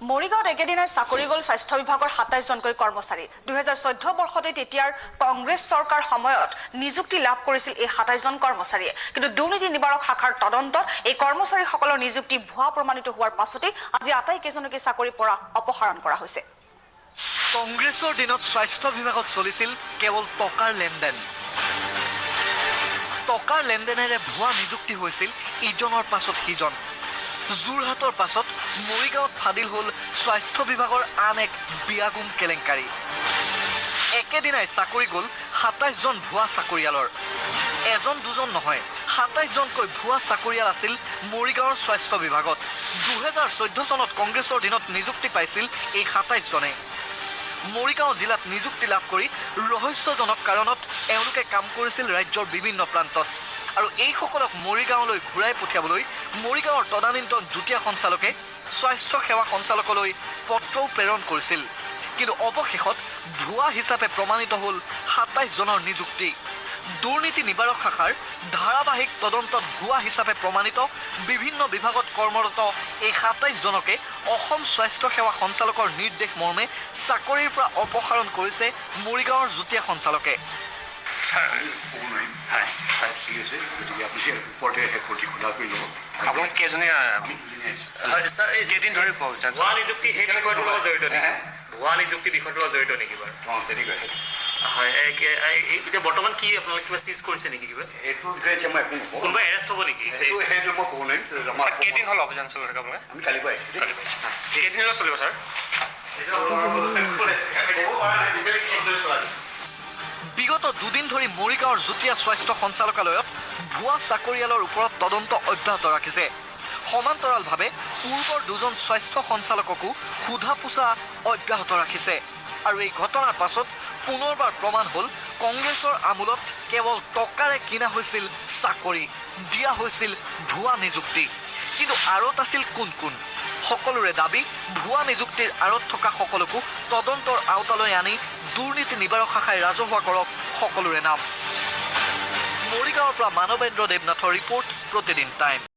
মৰিগাঁৱত একেদিনাই চাকৰি গ'ল স্বাস্থ্য বিভাগৰ ২৭জনকৈ কৰ্মচাৰী ২০১৪ বৰ্ষতে তেতিয়াৰ কংগ্ৰেছ চৰকাৰ সময়ত নিযুক্তি লাভ কৰিছিল এই ২৭জন কৰ্মচাৰীয়ে কিন্তু দুৰ্নীতি নিবাৰক শাখাৰ তদন্তত এই কৰ্মচাৰীসকলৰ নিযুক্তি ভুৱা প্ৰমাণিত হোৱাৰ পাছতে আজি আটাইকেইজনকে চাকৰিৰ পৰা অপসাৰণ কৰা হৈছে। কংগ্ৰেছৰ দিনত স্বাস্থ্য বিভাগত চলিছিল কেৱল টকাৰ লেনদেন। টকাৰ লেনদেনেৰে ভুৱা নিযুক্তি হৈছিল ইজনৰ পাছত সিজন। যোৰহাটৰ পাছত মৰিগাঁৱত ফাদিল হ'ল স্বাস্থ্য বিভাগৰ আন এক বিয়াগুম কেলেংকাৰী। একেদিনাই চাকৰি গ'ল ২৭জন ভুৱা চাকৰিয়ালৰ। এজন দুজন নহয়, ২৭জনকৈ ভুৱা চাকৰিয়াল আছিল মৰিগাঁৱৰ স্বাস্থ্য বিভাগত। ২০১৪ চনত কংগ্ৰেছৰ দিনত নিযুক্তি পাইছিল এই ২৭জনে। মৰিগাঁও জিলাত নিযুক্তি লাভ কৰি ৰহস্যজনক কাৰণত এওঁলোকে কাম কৰিছিল ৰাজ্যৰ বিভিন্ন প্ৰান্তত আৰু এইসকলক মৰিগাঁৱলৈ ঘূৰাই পঠিয়াবলৈ মৰিগাঁৱৰ তদানীন্তন যুটীয়া সঞ্চালকে স্বাস্থ্য সেৱা সঞ্চালকলৈ পত্ৰও প্ৰেৰণ কৰিছিল। কিন্তু অৱশেষত ভুৱা হিচাপে প্ৰমাণিত হ'ল ২৭জনৰ নিযুক্তি। দুৰ্নীতি নিবাৰক শাখাৰ ধাৰাবাহিক তদন্তত ভুৱা হিচাপে প্ৰমাণিত বিভিন্ন বিভাগত কৰ্মৰত এই ২৭জনকে অসম স্বাস্থ্য সেৱা সঞ্চালকৰ নিৰ্দেশ মৰ্মে চাকৰিৰ পৰা অপসাৰণ কৰিছে মৰিগাঁৱৰ যুটীয়া সঞ্চালকে। আপোনাক কেইজনে কেইদিন ধৰি ভুৱা নিযুক্তি সেই বিষয়টোৰ লগত জড়িত নেকি? ভুৱা নিযুক্তি বিষয়টোৰ লগত জড়িত নেকি বাৰু? তেনেকৈ হয়, এতিয়া বৰ্তমান কি আপোনালোকে কিবা চিজ কৰিছে নেকি? কিবা এইটো বিষয়ে এতিয়া মই একো নকওঁ। কোনোবা এৰেষ্ট হ'ব নেকি? সেইটো মই ক'ব নোৱাৰিম। কেইদিন হ'ল অভিযান চলাই থকা আপোনালোকে? আমি কালিৰ পৰা আহিছোঁ। কেইদিনলৈ চলিব ছাৰ? বিগত দুদিন ধৰি মৰিগাঁৱৰ যুটীয়া স্বাস্থ্য সঞ্চালকালয়ত ভুৱা চাকৰিয়ালৰ ওপৰত তদন্ত অব্যাহত ৰাখিছে। সমান্তৰালভাৱে পূৰ্বৰ দুজন স্বাস্থ্য সঞ্চালককো সোধা পোছা অব্যাহত ৰাখিছে আৰু এই ঘটনাৰ পাছত পুনৰবাৰ প্ৰমাণ হ'ল কংগ্ৰেছৰ আমোলত কেৱল টকাৰে কিনা হৈছিল চাকৰি, দিয়া হৈছিল ভুৱা নিযুক্তি। কিন্তু আঁৰত আছিল কোন কোন? সকলোৰে দাবী ভুৱা নিযুক্তিৰ আঁৰত থকা সকলকো তদন্তৰ আওতালৈ আনি দুৰ্নীতি নিবাৰক শাখাই ৰাজহুৱা কৰক সকলোৰে নাম। মৰিগাঁৱৰ পৰা মানৱেন্দ্ৰ দেৱনাথৰ ৰিপৰ্ট, প্ৰতিদিন টাইম।